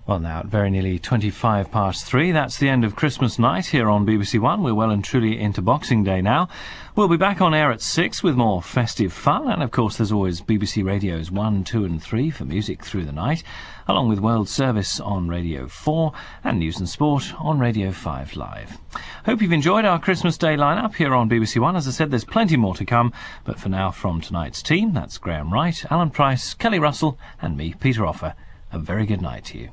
Well, now, at very nearly 3:25, that's the end of Christmas night here on BBC One. We're well and truly into Boxing Day now. We'll be back on air at 6 with more festive fun. And, of course, there's always BBC Radios 1, 2 and 3 for music through the night, along with World Service on Radio 4 and News and Sport on Radio 5 Live. Hope you've enjoyed our Christmas Day lineup here on BBC One. As I said, there's plenty more to come. But for now, from tonight's team, that's Graham Wright, Alan Price, Kelly Russell and me, Peter Offer. A very good night to you.